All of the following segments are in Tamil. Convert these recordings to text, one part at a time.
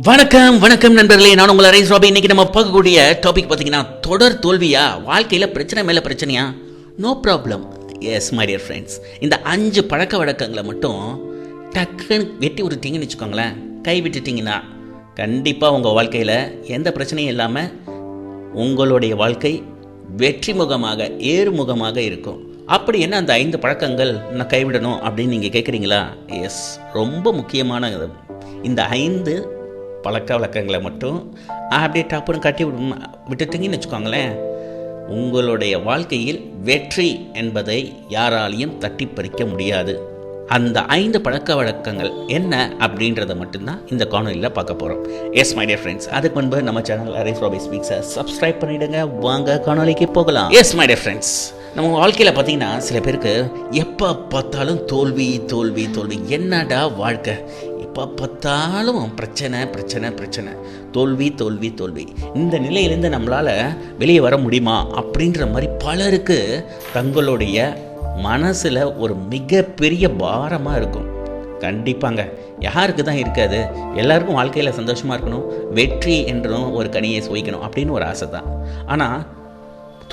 வணக்கம் வணக்கம் நண்பர்களே, நான் உங்கள் அரேஸ் ராபி. இன்னைக்கு நம்ம பார்க்கக்கூடிய டாபிக் பார்த்தீங்கன்னா, தொடர் தோல்வியா, வாழ்க்கையில் பிரச்சனை மேலே பிரச்சனையா? No problem. Yes my dear friends, இந்த 5 பழக்க வழக்கங்களை மட்டும் டக்குன்னு வெட்டி விட்டுட்டீங்கன்னு வச்சுக்கோங்களேன், கை விட்டுட்டிங்கன்னா கண்டிப்பாக உங்கள் வாழ்க்கையில் எந்த பிரச்சனையும் இல்லாமல் உங்களுடைய வாழ்க்கை வெற்றிமுகமாக ஏறுமுகமாக இருக்கும். அப்படி என்ன அந்த 5 பழக்கங்கள் நான் கைவிடணும் அப்படின்னு நீங்கள் கேட்குறீங்களா? எஸ், ரொம்ப முக்கியமான இந்த 5 பழக்க வழக்கங்களை மட்டும் அப்படியே டாப்புன்னு கட்டி விட்டுட்டிங்கன்னு வச்சுக்கோங்களேன், உங்களுடைய வாழ்க்கையில் வெற்றி என்பதை யாராலையும் தட்டி பறிக்க முடியாது. அந்த 5 பழக்க வழக்கங்கள் என்ன அப்படின்றத மட்டும்தான் இந்த காணொலியில் பார்க்க போகிறோம். எஸ் மை டியர் ஃப்ரெண்ட்ஸ், அதுக்கு முன்பு நம்ம சேனல் அரேஸ் ராபி ஸ்பீக்ஸை சப்ஸ்கிரைப் பண்ணிவிடுங்க. வாங்க காணொலிக்கு போகலாம். எஸ் மை டியர் ஃப்ரெண்ட்ஸ், நம்ம வாழ்க்கையில் பார்த்தீங்கன்னா சில பேருக்கு எப்போ பார்த்தாலும் தோல்வி தோல்வி தோல்வி. என்னடா வாழ்க்கை, எப்போ பார்த்தாலும் பிரச்சனை பிரச்சனை பிரச்சனை, தோல்வி தோல்வி தோல்வி. இந்த நிலையிலேருந்து நம்மளால் வெளியே வர முடியுமா அப்படின்ற மாதிரி பலருக்கு தங்களுடைய மனசில் ஒரு மிகப்பெரிய பாரமாக இருக்கும். கண்டிப்பாங்க, யாருக்கு தான் இருக்காது? எல்லாருக்கும் வாழ்க்கையில் சந்தோஷமாக இருக்கணும், வெற்றி என்றும் ஒரு கனியை சுவைக்கணும் அப்படின்னு ஒரு ஆசை தான். ஆனால்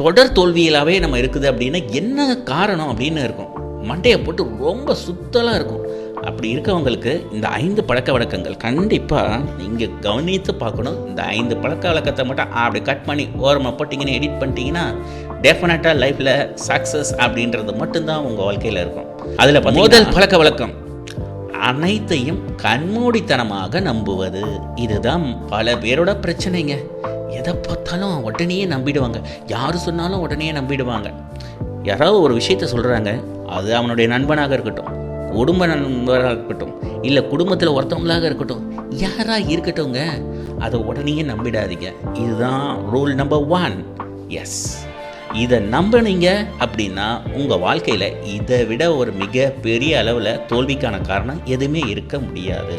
தொடர் தோல்வியிலாவே நம்ம இருக்குது அப்படின்னா என்ன காரணம் அப்படின்னு இருக்கும். மண்டையை போட்டு ரொம்ப சுத்தலாக இருக்கும். அப்படி இருக்கவங்களுக்கு இந்த 5 பழக்க வழக்கங்கள் கண்டிப்பாக நீங்கள் கவனித்து பார்க்கணும். இந்த 5 பழக்க வழக்கத்தை மட்டும் அப்படி கட் பண்ணி ஓரமாக போட்டிங்கன்னு எடிட் பண்ணிட்டீங்கன்னா டெஃபினட்டாக லைஃப்பில் சக்ஸஸ் அப்படின்றது மட்டும்தான் உங்கள் வாழ்க்கையில் இருக்கும். அதில் முதல் பழக்க வழக்கம், அனைத்தையும் கண்மூடித்தனமாக நம்புவது. இதுதான் பல பேரோட பிரச்சனைங்க. எதை பார்த்தாலும் உடனே நம்பிடுவாங்க, யார் சொன்னாலும் உடனே நம்பிடுவாங்க. யாராவது ஒரு விஷயத்த சொல்கிறாங்க, அது அவனுடைய நண்பனாக இருக்கட்டும், குடும்ப நண்பராக இருக்கட்டும், இல்லை குடும்பத்தில் ஒருத்தவங்களாக இருக்கட்டும், யாராக இருக்கட்டும்ங்க, அதை உடனே நம்பிடாதீங்க. இதுதான் ரூல் நம்பர் 1. எஸ், இதை நம்பினீங்க அப்படின்னா உங்கள் வாழ்க்கையில் இதை விட ஒரு மிக பெரிய அளவில் தோல்விக்கான காரணம் எதுவுமே இருக்க முடியாது.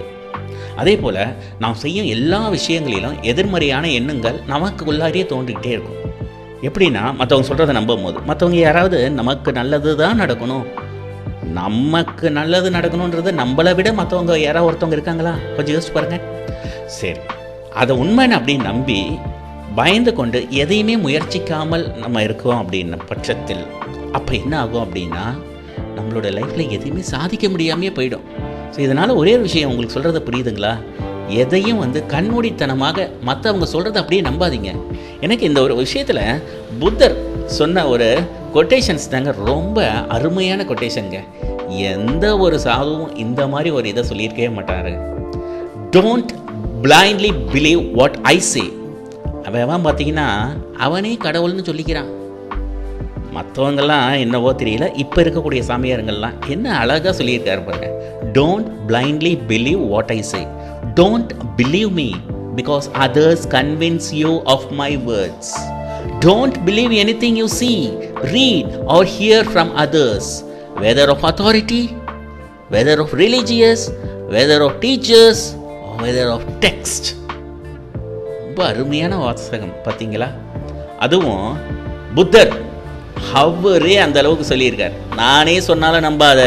அதே போல் நாம் செய்யும் எல்லா விஷயங்களிலும் எதிர்மறையான எண்ணங்கள் நமக்குள்ளாரியே தோன்றிக்கிட்டே இருக்கும். எப்படின்னா, மற்றவங்க சொல்கிறத நம்பும் போது மற்றவங்க யாராவது நமக்கு நல்லது தான் நடக்கணும், நமக்கு நல்லது நடக்கணுன்றது நம்மளை விட மற்றவங்க யாராவது ஒருத்தவங்க இருக்காங்களா? கொஞ்சம் யோசிச்சு பாருங்கள். சரி, அதை உண்மைன்னு அப்படின்னு நம்பி பயந்து கொண்டு எதையுமே முயற்சிக்காமல் நம்ம இருக்கோம் அப்படின்ன பட்சத்தில் அப்போ என்ன ஆகும் அப்படின்னா, நம்மளோட லைஃப்பில் எதையுமே சாதிக்க முடியாமையே போயிடும். ஸோ இதனால் ஒரே ஒரு விஷயம் உங்களுக்கு சொல்கிறத புரியுதுங்களா? எதையும் கண்மூடித்தனமாக மற்றவங்க சொல்கிறத அப்படியே நம்பாதீங்க. எனக்கு இந்த ஒரு விஷயத்தில் புத்தர் சொன்ன ஒரு கொட்டேஷன்ஸ் தாங்க ரொம்ப அருமையான கொட்டேஷனுங்க. எந்த ஒரு சாதுவும் இந்த மாதிரி ஒரு இதை சொல்லியிருக்கவே மாட்டார். Don't blindly believe what I say. அவன் பார்த்தீங்கன்னா அவனே கடவுள்னு சொல்லிக்கிறான். மற்றவங்கெல்லாம் என்னவோ தெரியல, இப்போ இருக்கக்கூடிய சாமியாருங்கள்லாம் என்ன அழகாக சொல்லியிருக்காரு பாருங்க. Don't blindly believe what I say, don't believe me because others convince you of my words. Don't believe anything you see, read or hear from others, whether of authority, whether of religious, whether of teachers, or whether of text. ரொம்ப அருமையான வாசகம் பார்த்தீங்களா? அதுவும் புத்தர் அவரே அந்த அளவுக்கு சொல்லியிருக்கார். நானே சொன்னாலும் நம்பாத,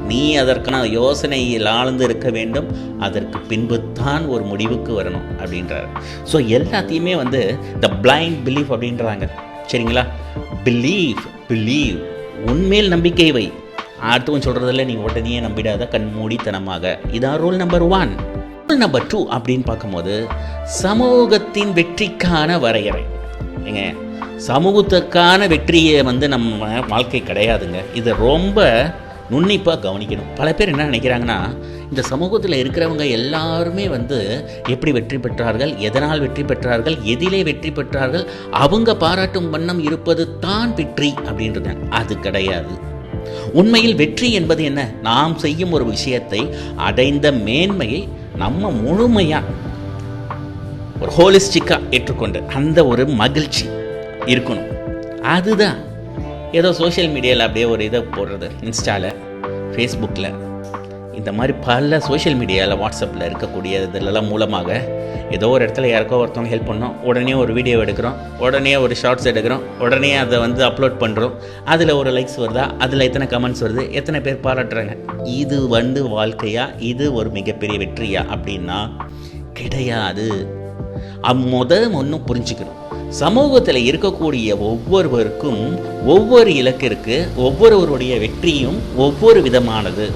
நீ அதற்கான யோசனையில் ஆழ்ந்து இருக்க வேண்டும், அதற்கு பின்பு தான் ஒரு முடிவுக்கு வரணும் அப்படின்றார். ஸோ எல்லாத்தையுமே த பிளைண்ட் பிலீஃப் அப்படின்றாங்க. சரிங்களா? பிலீவ் உண்மையில் நம்பிக்கை வை, அடுத்தவன் சொல்கிறதில்ல நீங்கள் உடனே நம்பிடாத கண்மூடித்தனமாக. இதான் ரூல் நம்பர் 1. ரூல் நம்பர் 2 அப்படின்னு பார்க்கும்போது, சமூகத்தின் வெற்றிக்கான வரையறை. ஏங்க, சமூகத்துக்கான வெற்றியை நம்ம வாழ்க்கை கிடையாதுங்க. இதை ரொம்ப நுண்ணிப்பாக கவனிக்கணும். பல பேர் என்ன நினைக்கிறாங்கன்னா, இந்த சமூகத்தில் இருக்கிறவங்க எல்லாருமே எப்படி வெற்றி பெற்றார்கள், எதனால் வெற்றி பெற்றார்கள், எதிலே வெற்றி பெற்றார்கள், அவங்க பாராட்டும் வண்ணம் இருப்பது தான் வெற்றி அப்படின்றது. அது கிடையாது. உண்மையில் வெற்றி என்பது என்ன? நாம் செய்யும் ஒரு விஷயத்தை அடைந்த மேன்மையை நம்ம முழுமையாக ஒரு ஹோலிஸ்டிக்காக ஏற்றுக்கொண்டு அந்த ஒரு மகிழ்ச்சி இருக்கணும். அதுதான். ஏதோ சோஷியல் மீடியாவில் அப்படியே ஒரு இதை போடுறது, இன்ஸ்டாவில், ஃபேஸ்புக்கில், இந்த மாதிரி பல சோஷியல் மீடியாவில், வாட்ஸ்அப்பில் இருக்கக்கூடிய இதிலெல்லாம் மூலமாக ஏதோ ஒரு இடத்துல யாருக்கோ ஒருத்தவங்க ஹெல்ப் பண்ணோம், உடனே ஒரு வீடியோ எடுக்கிறோம், உடனே ஒரு ஷார்ட்ஸ் எடுக்கிறோம், உடனே அதை அப்லோட் பண்ணுறோம். அதில் ஒரு லைக்ஸ் வருதா, அதில் எத்தனை கமெண்ட்ஸ் வருது, எத்தனை பேர் பாராட்டுறாங்க. இது வாழ்க்கையா? இது ஒரு மிகப்பெரிய வெற்றியா அப்படின்னா கிடையாது. ஒன்றும் புரிஞ்சுக்கணும். சமூகத்தில் இருக்கக்கூடிய ஒவ்வொருவருக்கும் ஒவ்வொரு இலக்கு இருக்கு. ஒவ்வொருவருடைய வெற்றியும் ஒவ்வொரு விதமானது.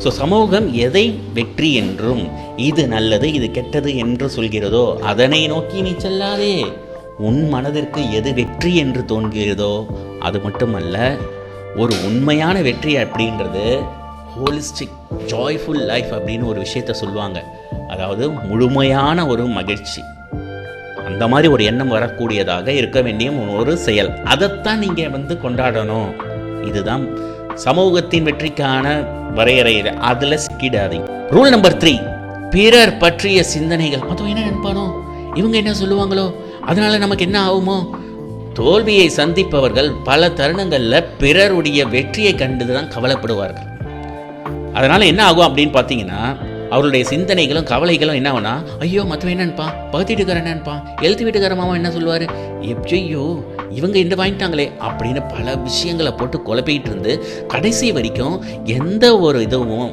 ஸோ சமூகம் எதை வெற்றி என்றும் இது நல்லது இது கெட்டது என்று சொல்கிறதோ அதனை நோக்கி நீ செல்லாதே. உன் மனதிற்கு எது வெற்றி என்று தோன்கிறதோ அது மட்டுமல்ல, ஒரு உண்மையான வெற்றி அப்படின்றது ஹோலிஸ்டிக் ஜாய்ஃபுல் லைஃப் அப்படின்னு ஒரு விஷயத்த சொல்லுவாங்க. அதாவது முழுமையான ஒரு மகிழ்ச்சி, அந்த மாதிரி ஒரு எண்ணம் வரக்கூடியதாக இருக்க வேண்டிய ஒரு செயல். அதைத்தான் நீங்கள் கொண்டாடணும். இதுதான் சமூகத்தின் வெற்றிக்கான வரையறையில். அதில் சிக்கிடாதீங்க. ரூல் நம்பர் 3, பிறர் பற்றிய சிந்தனைகள். மொத்தம் என்ன நினைப்பானோ, இவங்க என்ன சொல்லுவாங்களோ, அதனால நமக்கு என்ன ஆகுமோ. தோல்வியை சந்திப்பவர்கள் பல தருணங்களில் பிறருடைய வெற்றியை கண்டுதான் கவலைப்படுவார்கள். அதனால என்ன ஆகும் அப்படின்னு பார்த்தீங்கன்னா, அவருடைய சிந்தனைகளும் கவலைகளும் என்ன ஆகுனா, ஐயோ மற்றவன் என்ன நினைப்பான், பக்கத்து வீட்டுக்காரன் என்ன நினைப்பான், எழுத்து வீட்டுக்கார மாமா என்ன சொல்லுவார், எப்படியோ இவங்க இந்த வாங்கிட்டாங்களே அப்படின்னு பல விஷயங்களை போட்டு குழப்பிக்கிட்டு இருந்து கடைசி வரைக்கும் எந்த ஒரு இதுவும்,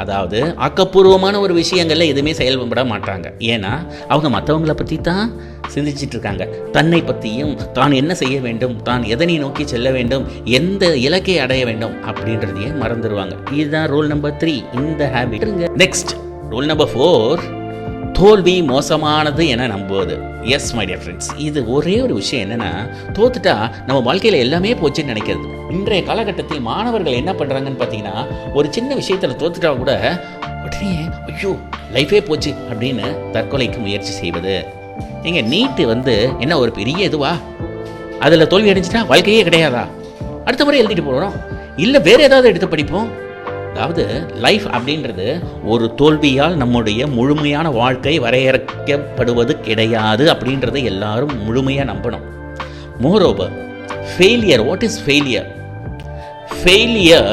அதாவது ஆக்கப்பூர்வமான ஒரு விஷயங்களில் எதுவுமே செயல்பட மாட்டாங்க. ஏன்னா அவங்க மற்றவங்களை பற்றி தான் சிந்திச்சிட்டு இருக்காங்க. தன்னை பற்றியும் தான் என்ன செய்ய வேண்டும், தான் எதனை நோக்கி செல்ல வேண்டும், எந்த இலக்கை அடைய வேண்டும் அப்படின்றதையே மறந்துடுவாங்க. இதுதான் ரூல் நம்பர் 3, இந்த ஹேபிட். நெக்ஸ்ட் ரூல் நம்பர் 4, தோல்வி மோசமானது என நம்புவது. எஸ் மை டியர் ஃப்ரெண்ட்ஸ், இது ஒரே ஒரு விஷயம் என்னென்னா, தோத்துட்டா நம்ம வாழ்க்கையில் எல்லாமே போச்சுன்னு நினைக்கிறது. இன்றைய காலகட்டத்தில் மாணவர்கள் என்ன பண்ணுறாங்கன்னு பார்த்தீங்கன்னா, ஒரு சின்ன விஷயத்தில் தோத்துட்டா கூட உடனே ஐயோ லைஃபே போச்சு அப்படின்னு தற்கொலைக்கு முயற்சி செய்வது. நீங்கள் நீட்டு என்ன ஒரு பெரிய இதுவா, அதில் தோல்வி அடைஞ்சிட்டா வாழ்க்கையே கிடையாதா, அடுத்த முறை எழுதிட்டு போகிறோம், இல்லை வேறு ஏதாவது எடுத்து படிப்போம். அதாவது லைஃப் அப்படின்றது ஒரு தோல்வியால் நம்முடைய முழுமையான வாழ்க்கை வரையறுக்கப்படுவது கிடையாது அப்படின்றத எல்லாரும் முழுமையாக நம்பணும். Moreover, failure, what is failure? Failure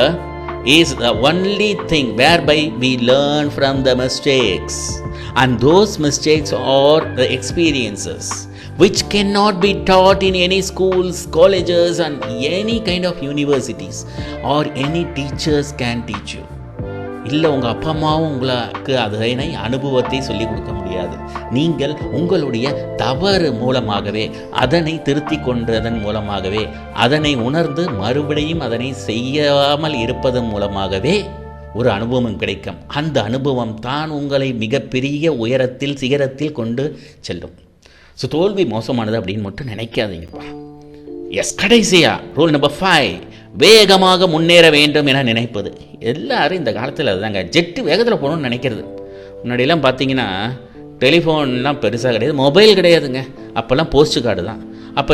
is the only thing whereby we learn from the mistakes, and those mistakes are the experiences which cannot be taught in any schools, colleges and any kind of universities or any teachers can teach you. இல்லை உங்கள் அப்பா அம்மாவும் உங்களுக்கு அதனை அனுபவத்தை சொல்லிக் கொடுக்க முடியாது. நீங்கள் உங்களுடைய தவறு மூலமாகவே, அதனை திருத்தி கொண்டதன் மூலமாகவே, அதனை உணர்ந்து மறுபடியும் அதனை செய்யாமல் இருப்பதன் மூலமாகவே ஒரு அனுபவம் கிடைக்கும். அந்த அனுபவம் தான் உங்களை மிகப்பெரிய உயரத்தில் சிகரத்தில் கொண்டு செல்லும். ஸோ தோல்வி மோசமானது அப்படின்னு மட்டும் நினைக்காதீங்கப்பா. எஸ், கடைசியா ரூல் நம்பர் 5, வேகமாக முன்னேற வேண்டும் என நினைப்பது. எல்லாரும் இந்த காலத்தில் அதுதாங்க, ஜெட்டு வேகத்தில் போகணும்னு நினைக்கிறது. முன்னாடியெல்லாம் பார்த்தீங்கன்னா டெலிஃபோன்லாம் பெருசாக கிடையாது, மொபைல் கிடையாதுங்க. அப்போல்லாம் போஸ்ட் கார்டு தான். அப்போ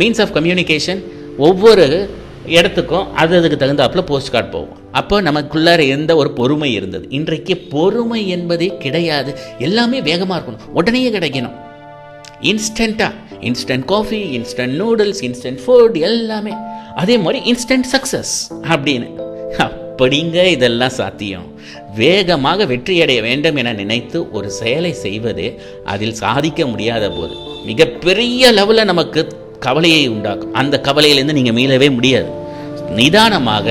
மீன்ஸ் ஆஃப் கம்யூனிகேஷன் ஒவ்வொரு இடத்துக்கும் அதுக்கு தகுந்தாப்பில் போஸ்ட் கார்டு போகும். அப்போ நமக்குள்ளார எந்த ஒரு பொறுமை இருந்தது. இன்றைக்கு பொறுமை என்பதே கிடையாது. எல்லாமே வேகமாக இருக்கணும், உடனே கிடைக்கணும், இன்ஸ்டண்ட்டாக. Instant coffee, instant noodles, instant food, எல்லாமே. அதே மாதிரி இன்ஸ்டன்ட் சக்ஸஸ் அப்படின்னு. அப்படிங்க இதெல்லாம் சாத்தியம். வேகமாக வெற்றியடைய வேண்டும் என நினைத்து ஒரு செயலை செய்வது அதில் சாதிக்க முடியாத போது மிகப்பெரிய லெவலில் நமக்கு கவலையை உண்டாக்கும். அந்த கவலையிலேருந்து நீங்கள் மீளவே முடியாது. நிதானமாக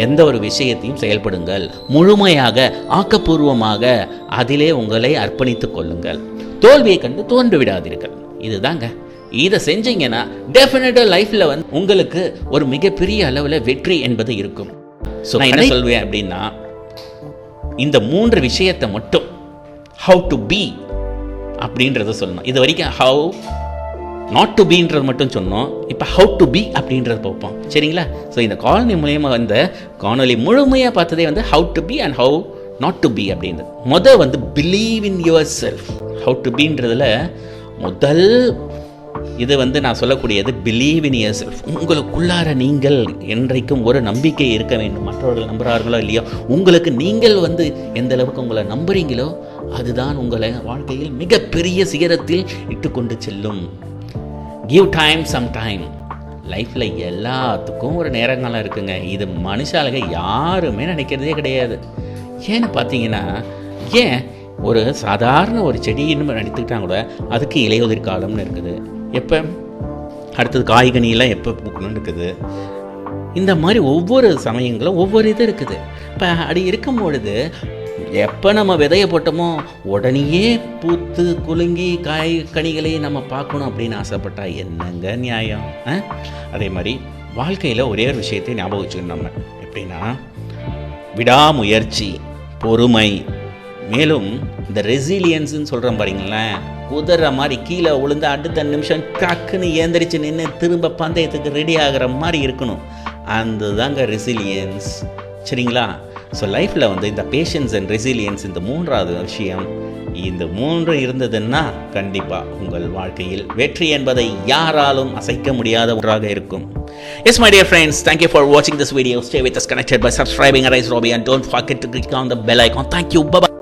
எந்த ஒரு விஷயத்தையும் செயல்படுங்கள். முழுமையாக ஆக்கப்பூர்வமாக அதிலே உங்களை அர்ப்பணித்துக் கொள்ளுங்கள். தோல்வியை கண்டு தோன்று விடாதீர்கள். இதுதாங்க. இதை செஞ்சீங்கன்னா டெஃபினட்டாக லைஃப்பில் உங்களுக்கு ஒரு மிகப்பெரிய அளவில் வெற்றி என்பது இருக்கும். ஸோ நான் என்ன சொல்வேன் அப்படின்னா, இந்த 3 விஷயத்தை மட்டும் ஹவு டு பி அப்படின்றத சொல்லணும். இது வரைக்கும் ஹவு நாட் டு பீன்றது மட்டும் சொன்னோம். இப்போ ஹவு டு பி அப்படின்றத பார்ப்போம், சரிங்களா? ஸோ இந்த காணொலி மூலயமா காணொலி முழுமையாக பார்த்ததே how to be and how not to be அப்படின்றது. Believe in yourself. How to பீன்றதுல முதல் இது நான் சொல்லக்கூடியது பிலீவ் இன் யுவர் செல்ஃப். உங்களுக்குள்ளார நீங்கள் என்றைக்கும் ஒரு நம்பிக்கை இருக்க வேண்டும். மற்றவர்கள் நம்புகிறார்களோ இல்லையோ, உங்களுக்கு நீங்கள் எந்த அளவுக்கு உங்களை நம்புறீங்களோ அதுதான் உங்களை வாழ்க்கையில் மிகப்பெரிய சிகரத்தில் இட்டுக்கொண்டு செல்லும். Give time some time. லைஃப்பில் எல்லாத்துக்கும் ஒரு நேரங்காலம் இருக்குங்க. இது மனுஷாளுங்க யாருமே நினைக்கிறதே கிடையாது. ஏன்னு பார்த்தீங்கன்னா, ஏன் ஒரு சாதாரண ஒரு செடின்னு எடுத்துக்கிட்டால் கூட அதுக்கு இலையுதிர் காலம்னு இருக்குது. எப்போ அடுத்தது காய்கனியெல்லாம் எப்போ பூக்கணும்னு இருக்குது. இந்த மாதிரி ஒவ்வொரு சமயங்களும் ஒவ்வொரு இது இருக்குது. இப்போ அப்படி இருக்கும் பொழுது எப்போ நம்ம விதையை போட்டோமோ உடனேயே பூத்து குலுங்கி கனிகளை நம்ம பார்க்கணும் அப்படின்னு ஆசைப்பட்டா என்னங்க நியாயம்? அதே மாதிரி வாழ்க்கையில் ஒரே ஒரு விஷயத்தை ஞாபகம் வச்சுக்கணும். நம்ம எப்படின்னா விடாமுயற்சி, பொறுமை, மேலும் இந்த ரெசிலியன்ஸ்ன்னு சொல்கிறோம் பாருங்களேன், குதிரை மாதிரி கீழே விழுந்து அடுத்த நிமிஷம் டக்குன்னு ஏந்திரிச்சு நின்று திரும்ப பந்தயத்துக்கு ரெடி ஆகிற மாதிரி இருக்கணும். அந்த தாங்க ரெசிலியன்ஸ். சரிங்களா? ஸோ லைஃப்பில் இந்த பேஷன்ஸ் அண்ட் ரெசிலியன்ஸ் இந்த மூன்றாவது விஷயம், இந்த மூன்று இருந்ததுன்னா கண்டிப்பாக உங்கள் வாழ்க்கையில் வெற்றி என்பதை யாராலும் அசைக்க முடியாத ஒன்றாக இருக்கும். Yes, my dear friends, thank you for watching this video. Stay with us connected by subscribing Arise Robbie and don't forget to click on the bell icon. Thank you. Bye-bye.